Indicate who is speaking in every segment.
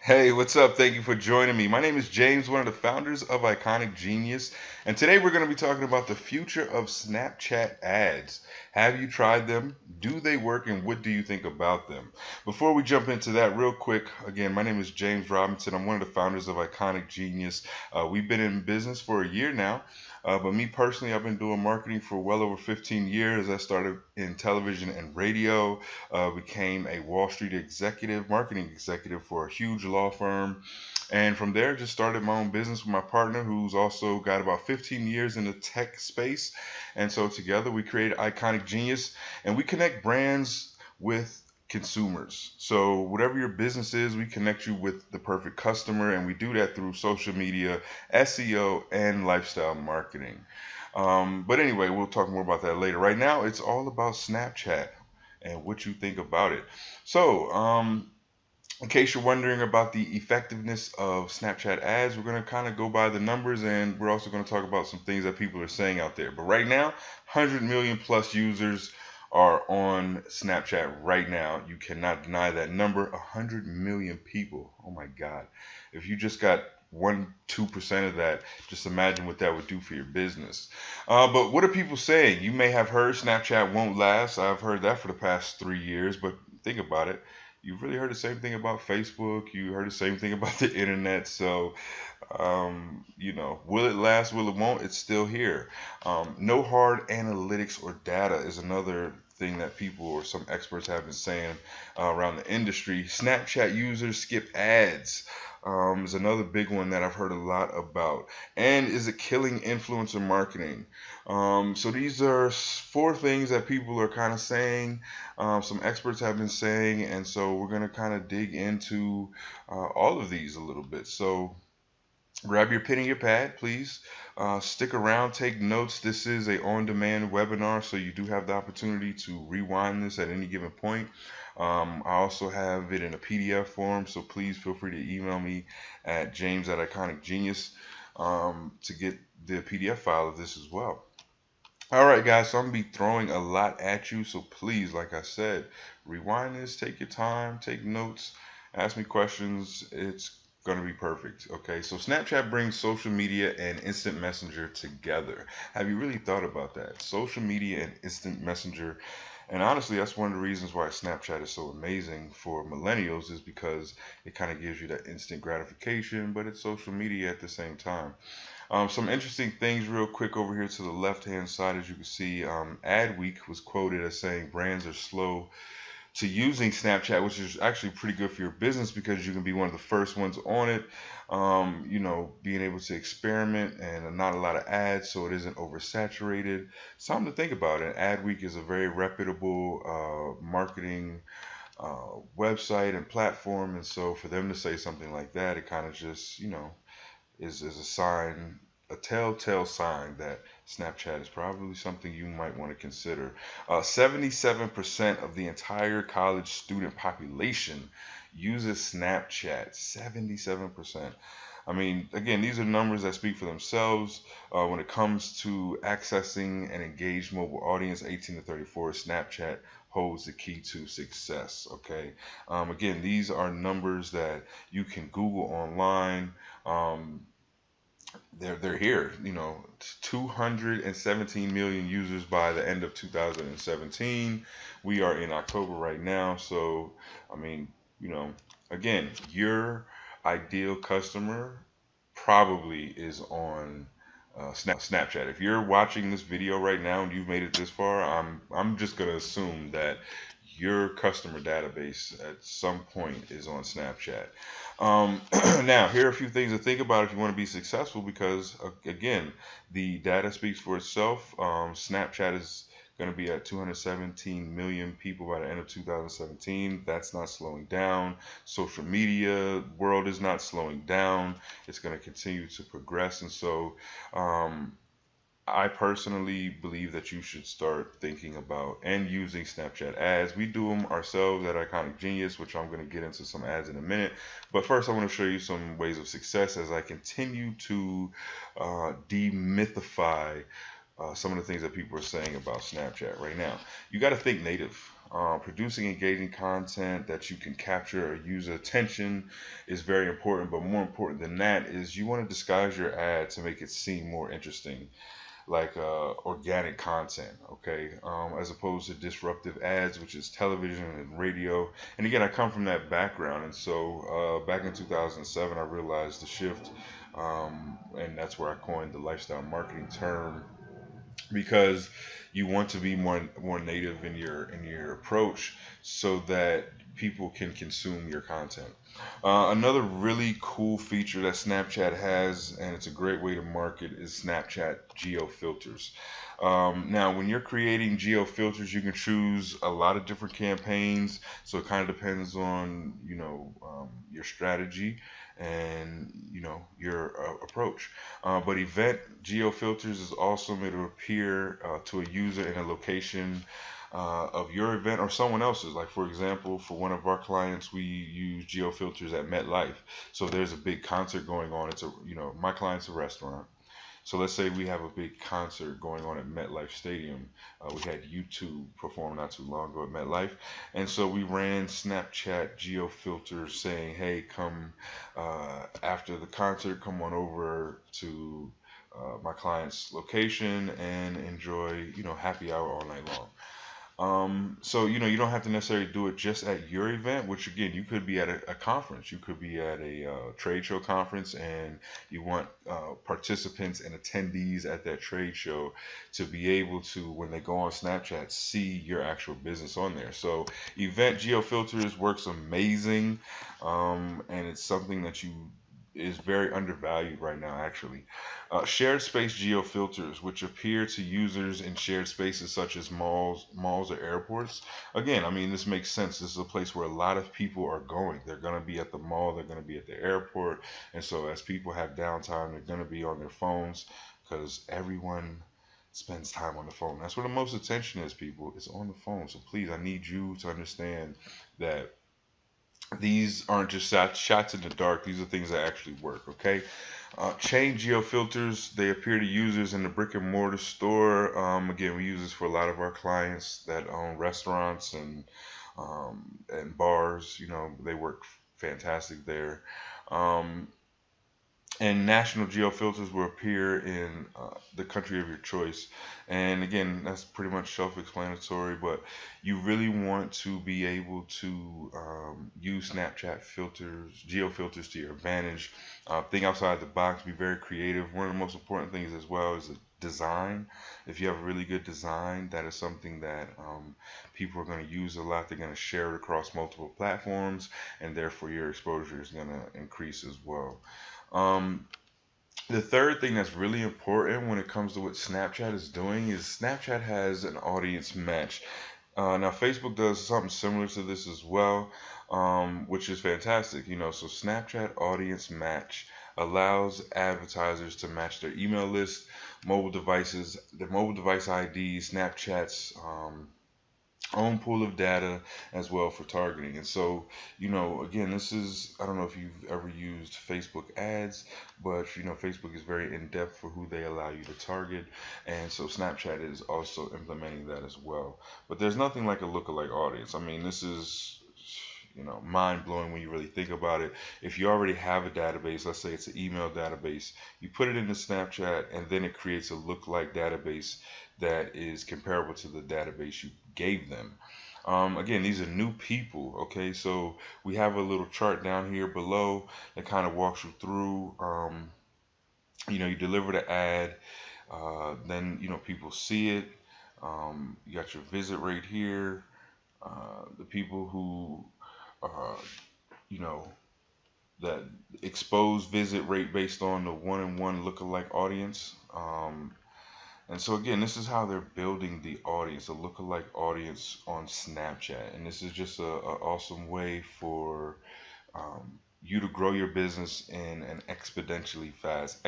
Speaker 1: Hey, what's up? Thank you for joining me. My name is James, one of the founders of Iconic Genius, and today we're going to be talking about the future of Snapchat ads. Have you tried them? Do they work, and what do you think about them? Before we jump into that, real quick, again, my name is James Robinson. I'm one of the founders of Iconic Genius. We've been in business for a year now. But me personally, I've been doing marketing for well over 15 years. I started in television and radio, became a Wall Street executive, marketing executive for a huge law firm. And from there, just started my own business with my partner, who's also got about 15 years in the tech space. And so together we created Iconic Genius, and we connect brands with consumers. So whatever your business is, we connect you with the perfect customer, and we do that through social media, SEO, and lifestyle marketing. But anyway, we'll talk more about that later. Right now, it's all about Snapchat and what you think about it. So, in case you're wondering about the effectiveness of Snapchat ads, we're going to kind of go by the numbers, and we're also going to talk about some things that people are saying out there. But right now, 100 million plus users are on Snapchat right now. You cannot deny that number. 100 million people. Oh my God. If you just got 1-2% of that, just imagine what that would do for your business. But what are people saying? You may have heard Snapchat won't last. I've heard that for the past 3 years, but think about it. You've really heard the same thing about Facebook. You heard the same thing about the internet. So, will it last? Will it won't? It's still here. No hard analytics or data is another thing that people or some experts have been saying around the industry. Snapchat users skip ads is another big one that I've heard a lot about. And is it killing influencer marketing? So these are four things that people are kind of saying. Some experts have been saying, and so we're going to kind of dig into all of these a little bit. So grab your pen and your pad, please. Stick around, take notes. This is a on-demand webinar, so you do have the opportunity to rewind this at any given point. I also have it in a PDF form, so please feel free to email me at james@iconicgenius to get the PDF file of this as well. All right, guys, so I'm going to be throwing a lot at you, so please, like I said, rewind this, take your time, take notes, ask me questions. It's going to be perfect. Okay, so Snapchat brings social media and instant messenger together. Have you really thought about that? Social media and instant messenger. And honestly, that's one of the reasons why Snapchat is so amazing for millennials, is because it kind of gives you that instant gratification, but it's social media at the same time. Some interesting things real quick over here to the left hand side. As you can see, Adweek was quoted as saying brands are slow to using Snapchat, which is actually pretty good for your business because you can be one of the first ones on it. Being able to experiment and not a lot of ads, so it isn't oversaturated. Something to think about. And Adweek is a very reputable marketing website and platform, and so for them to say something like that, it kind of just is a sign, a telltale sign that Snapchat is probably something you might want to consider. 77% of the entire college student population uses Snapchat. 77%. I mean, again, these are numbers that speak for themselves. When it comes to accessing an engaged mobile audience, 18 to 34, Snapchat holds the key to success. Okay. Again, these are numbers that you can Google online. They're here. 217 million users by the end of 2017. We are in October right now, so I mean, again, your ideal customer probably is on Snapchat. If you're watching this video right now and you've made it this far, I'm just gonna assume that your customer database at some point is on Snapchat. Now, here are a few things to think about if you want to be successful, because again, the data speaks for itself. Snapchat is going to be at 217 million people by the end of 2017. That's not slowing down. Social media world is not slowing down. It's going to continue to progress, and so I personally believe that you should start thinking about and using Snapchat ads. We do them ourselves at Iconic Genius, which I'm going to get into some ads in a minute. But first, I want to show you some ways of success as I continue to demythify some of the things that people are saying about Snapchat right now. You got to think native. Producing engaging content that you can capture or use attention is very important, but more important than that is you want to disguise your ad to make it seem more interesting, like organic content, okay, as opposed to disruptive ads, which is television and radio. And again, I come from that background, and so back in 2007, I realized the shift, and that's where I coined the lifestyle marketing term, because you want to be more native in your approach so that people can consume your content. Another really cool feature that Snapchat has, and it's a great way to market, is Snapchat Geofilters. Now, when you're creating geofilters, you can choose a lot of different campaigns. So it kind of depends on your strategy and your approach. But event geofilters is awesome. It'll appear to a user in a location of your event or someone else's. Like for example, for one of our clients, we use geofilters at MetLife. So there's a big concert going on. It's a my client's a restaurant. So let's say we have a big concert going on at MetLife Stadium. We had YouTube perform not too long ago at MetLife. And so we ran Snapchat geofilters saying, hey, come after the concert, come on over to my client's location and enjoy, happy hour all night long. So you don't have to necessarily do it just at your event, which again, you could be at a conference, you could be at a trade show conference, and you want participants and attendees at that trade show to be able to, when they go on Snapchat, see your actual business on there. So event geofilters works amazing, and it's something that is very undervalued right now, actually. Shared space geofilters, which appear to users in shared spaces such as malls or airports. Again, I mean, this makes sense. This is a place where a lot of people are going. They're going to be at the mall, they're going to be at the airport. And so as people have downtime, they're going to be on their phones because everyone spends time on the phone. That's where the most attention is, people. It's on the phone. So please, I need you to understand that these aren't just shots in the dark. These are things that actually work, okay? Chain geofilters, they appear to users in the brick and mortar store. Again, we use this for a lot of our clients that own restaurants and bars. They work fantastic there. And national geofilters will appear in the country of your choice. And again, that's pretty much self-explanatory, but you really want to be able to use Snapchat filters, geofilters to your advantage. Think outside the box, be very creative. One of the most important things as well is the design. If you have a really good design, that is something that people are going to use a lot. They're going to share it across multiple platforms, and therefore your exposure is going to increase as well. The third thing that's really important when it comes to what Snapchat is doing is Snapchat has an audience match. Now Facebook does something similar to this as well, which is fantastic. So Snapchat audience match allows advertisers to match their email list, mobile devices, their mobile device IDs, Snapchat's own pool of data as well for targeting. And so, again, this is, I don't know if you've ever used Facebook ads, but Facebook is very in depth for who they allow you to target. And so Snapchat is also implementing that as well. But there's nothing like a lookalike audience. I mean, this is mind blowing when you really think about it. If you already have a database, let's say it's an email database, you put it into Snapchat and then it creates a lookalike database that is comparable to the database you gave them. Again, these are new people, okay? So we have a little chart down here below that kind of walks you through, you deliver the ad, then, people see it. You got your visit rate here. The people who that exposed visit rate based on the one-on-one lookalike audience. And so again, this is how they're building the audience, a lookalike audience on Snapchat. And this is just a awesome way for you to grow your business in an exponentially fast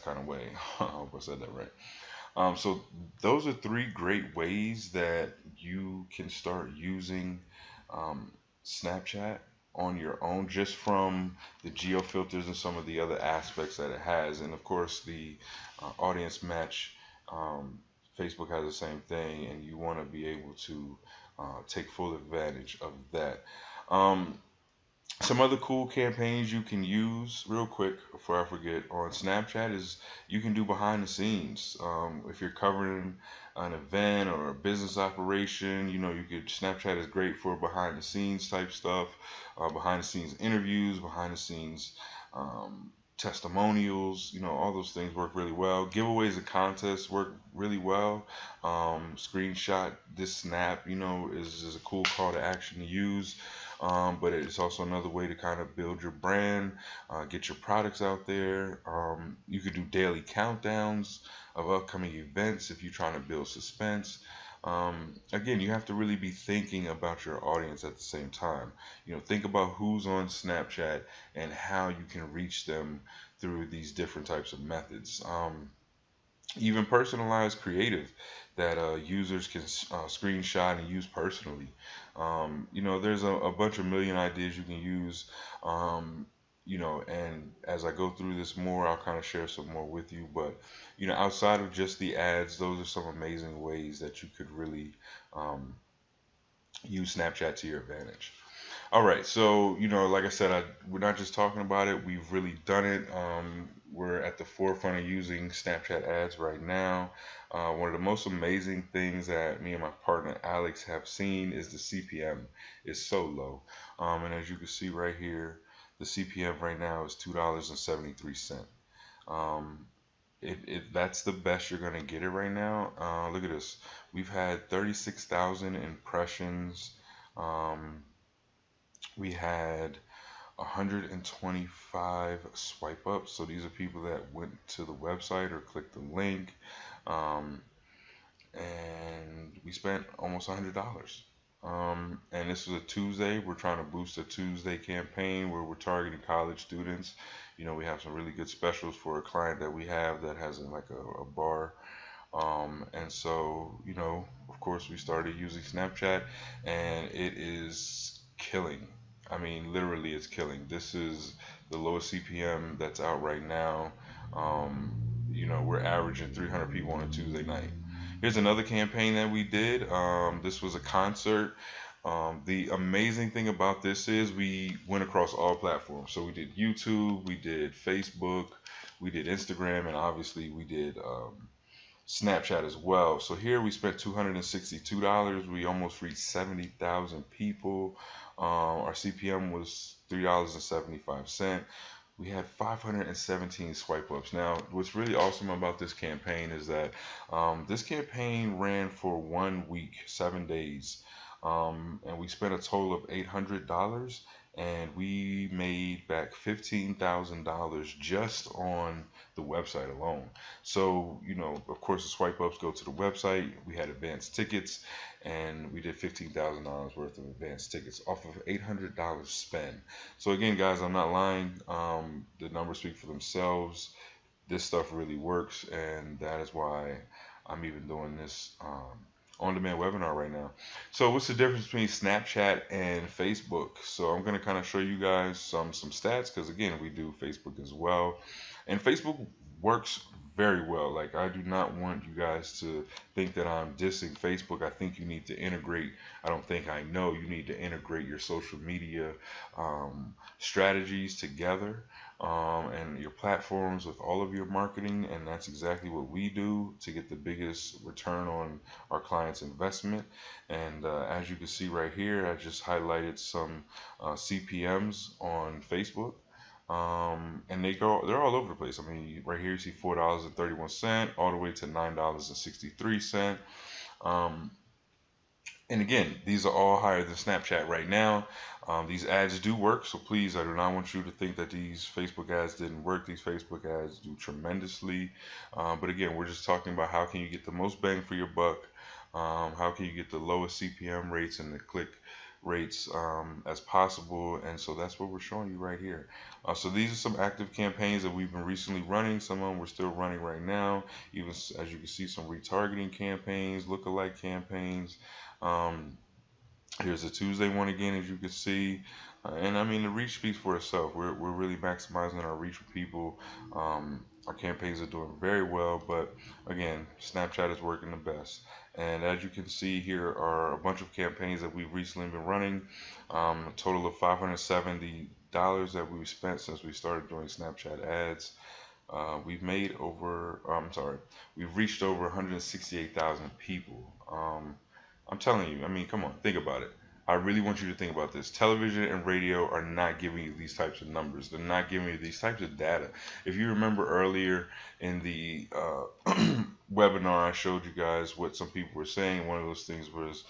Speaker 1: kind of way. I hope I said that right. So those are three great ways that you can start using Snapchat on your own, just from the geo filters and some of the other aspects that it has. And of course, the audience match, Facebook has the same thing, and you want to be able to take full advantage of that. Um, some other cool campaigns you can use, real quick, before I forget, on Snapchat is you can do behind the scenes. If you're covering an event or a business operation, you could, Snapchat is great for behind the scenes type stuff, behind the scenes interviews, behind the scenes testimonials, all those things work really well. Giveaways and contests work really well. Screenshot this snap, is a cool call to action to use. But it's also another way to kind of build your brand, get your products out there. You could do daily countdowns of upcoming events if you're trying to build suspense. Again, you have to really be thinking about your audience at the same time. Think about who's on Snapchat and how you can reach them through these different types of methods. Even personalized creative that users can screenshot and use personally. There's a bunch of million ideas you can use. And as I go through this more, I'll kind of share some more with you. But, outside of just the ads, those are some amazing ways that you could really use Snapchat to your advantage. All right, so like I said, we're not just talking about it; we've really done it. We're at the forefront of using Snapchat ads right now. One of the most amazing things that me and my partner Alex have seen is the CPM is so low, and as you can see right here, the CPM right now is $2.73. That's the best you're gonna get it right now. Look at this. We've had 36,000 impressions. We had 125 swipe ups. So these are people that went to the website or clicked the link. Um, and we spent almost $100. And this was a Tuesday. We're trying to boost a Tuesday campaign where we're targeting college students. We have some really good specials for a client that we have that has like a bar. And so, of course, we started using Snapchat, and it is killing. I mean, literally, it's killing. This is the lowest CPM that's out right now. We're averaging 300 people on a Tuesday night. Here's another campaign that we did. This was a concert. The amazing thing about this is we went across all platforms. So we did YouTube, we did Facebook, we did Instagram, and obviously we did Snapchat as well. So here we spent $262. We almost reached 70,000 people. Our CPM was $3.75. We had 517 swipe ups. Now, what's really awesome about this campaign is that this campaign ran for 1 week, 7 days, and we spent a total of $800, and we made back $15,000 just on the website alone. So, of course, the swipe ups go to the website. We had advanced tickets, and we did $15,000 worth of advanced tickets off of $800 spend. So again, guys, I'm not lying. The numbers speak for themselves. This stuff really works, and that is why I'm even doing this on-demand webinar right now. So what's the difference between Snapchat and Facebook? So I'm going to kind of show you guys some stats, because again, we do Facebook as well, and Facebook works very well. Like, I do not want you guys to think that I'm dissing Facebook. I think you need to integrate. I don't think, I know you need to integrate your social media strategies together, and your platforms with all of your marketing, and that's exactly what we do to get the biggest return on our clients' investment. And as you can see right here, I just highlighted some CPMs on Facebook. And they're all over the place. I mean, right here you see $4.31 all the way to $9.63. And again, these are all higher than Snapchat right now. These ads do work, so please, I do not want you to think that these Facebook ads didn't work. These Facebook ads do tremendously. But again, we're just talking about how can you get the most bang for your buck, how can you get the lowest CPM rates and the click rates as possible. And so that's what we're showing you right here. So these are some active campaigns that we've been recently running. Some of them we're still running right now. Even as you can see, some retargeting campaigns, lookalike campaigns. Here's a Tuesday one again, as you can see. And I mean, the reach speaks for itself. We're really maximizing our reach with people. Our campaigns are doing very well, but again, Snapchat is working the best. And as you can see, here are a bunch of campaigns that we've recently been running. A total of $570 that we've spent since we started doing Snapchat ads. We've reached over 168,000 people. I'm telling you, I mean, come on, think about it. I really want you to think about this. Television and radio are not giving you these types of numbers. They're not giving you these types of data. If you remember earlier in the webinar, I showed you guys what some people were saying. One of those things was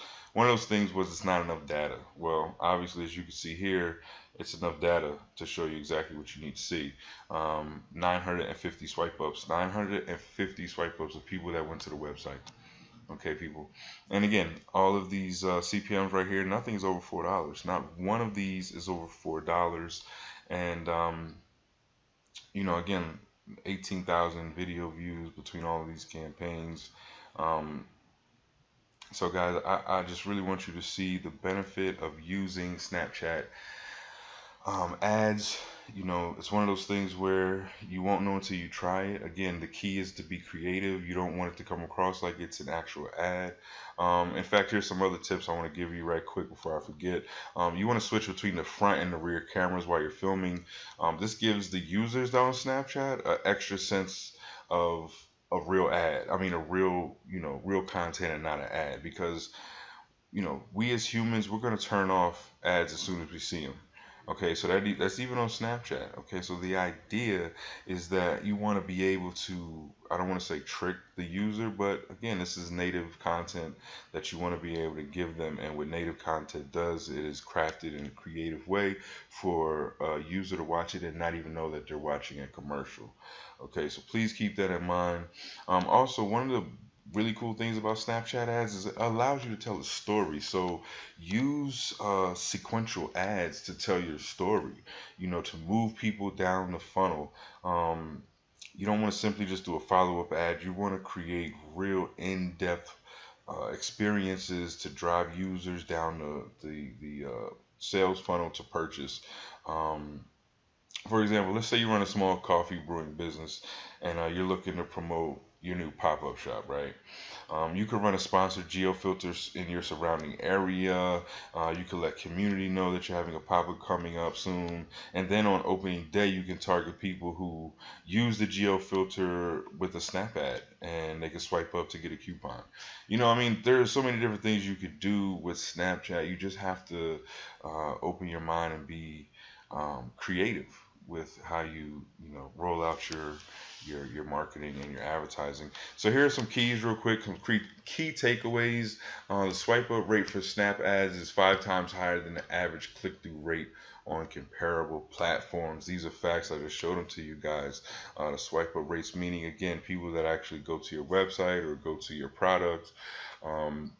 Speaker 1: it's not enough data. Well, obviously, as you can see here, it's enough data to show you exactly what you need to see. 950 swipe ups, 950 swipe ups of people that went to the website. Okay, people. And again, all of these CPMs right here, nothing is over $4. Not one of these is over $4. And, again, 18,000 video views between all of these campaigns. So, guys, I just really want you to see the benefit of using Snapchat ads. It's one of those things where you won't know until you try it. Again, the key is to be creative. You don't want it to come across like it's an actual ad. In fact, here's some other tips I want to give you right quick before I forget. You want to switch between the front and the rear cameras while you're filming. This gives the users down on Snapchat an extra sense of real ad. I mean, real content and not an ad, because we as humans, we're going to turn off ads as soon as we see them. Okay, so that's even on Snapchat. Okay, so the idea is that you want to be able to, I don't want to say trick the user, but again, this is native content that you want to be able to give them. And what native content does, it is crafted in a creative way for a user to watch it and not even know that they're watching a commercial. Okay, so please keep that in mind. Also, one of the really cool things about Snapchat ads is it allows you to tell a story. So use sequential ads to tell your story, to move people down the funnel. You don't want to simply just do a follow-up ad. You want to create real in-depth experiences to drive users down the sales funnel to purchase. For example, let's say you run a small coffee brewing business and you're looking to promote your new pop-up shop, right? You could run a sponsored geofilters in your surrounding area. You could let community know that you're having a pop-up coming up soon. And then on opening day, you can target people who use the geofilter with a snap ad, and they can swipe up to get a coupon. There are so many different things you could do with Snapchat. You just have to open your mind and be creative with how you roll out your marketing and your advertising. So here are some keys real quick, some key takeaways. The swipe up rate for Snap ads is 5 times higher than the average click-through rate on comparable platforms. These are facts. I just showed them to you guys. The swipe up rates, meaning again, people that actually go to your website or go to your product. And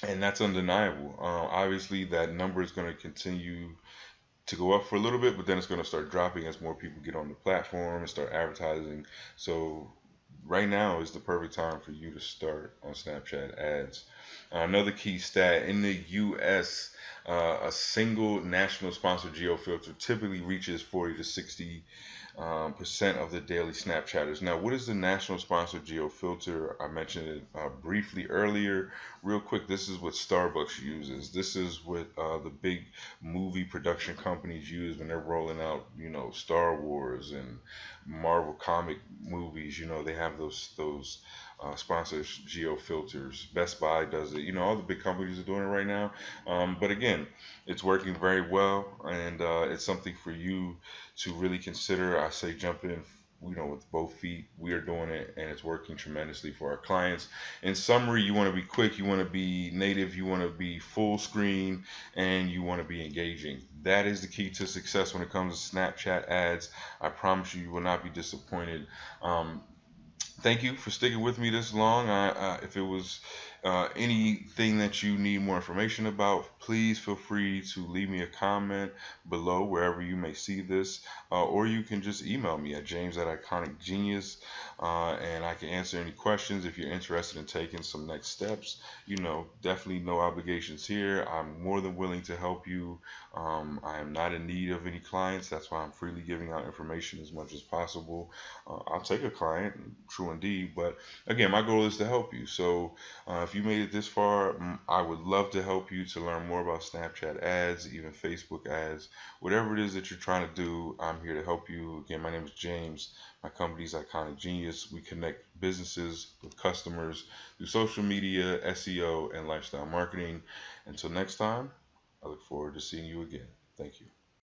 Speaker 1: that's undeniable. Obviously, that number is going to continue to go up for a little bit, but then it's going to start dropping as more people get on the platform and start advertising. So right now is the perfect time for you to start on Snapchat ads. Another key stat, in the US, a single national sponsored geofilter typically reaches 40 to 60% of the daily Snapchatters. Now, what is the national sponsored geofilter? I mentioned it briefly earlier. Real quick, this is what Starbucks uses. This is what the big movie production companies use when they're rolling out, Star Wars and Marvel comic movies. They have those sponsored geofilters. Best Buy does it. All the big companies are doing it right now. But again, it's working very well, and it's something for you to really consider. I say jump in, with both feet. We are doing it, and it's working tremendously for our clients. In summary, you want to be quick, you want to be native, you want to be full screen, and you want to be engaging. That is the key to success when it comes to Snapchat ads. I promise you, you will not be disappointed. Thank you for sticking with me this long. If it was Anything that you need more information about, please feel free to leave me a comment below wherever you may see this, or you can just email me at James at Iconic Genius, and I can answer any questions if you're interested in taking some next steps. Definitely no obligations here. I'm more than willing to help you. I am not in need of any clients. That's why I'm freely giving out information as much as possible. I'll take a client, true indeed, but again, my goal is to help you. So if you made it this far, I would love to help you to learn more about Snapchat ads, even Facebook ads, whatever it is that you're trying to do. I'm here to help you. Again, my name is James. My company's Iconic Genius. We connect businesses with customers through social media, SEO, and lifestyle marketing. Until next time, I look forward to seeing you again. Thank you.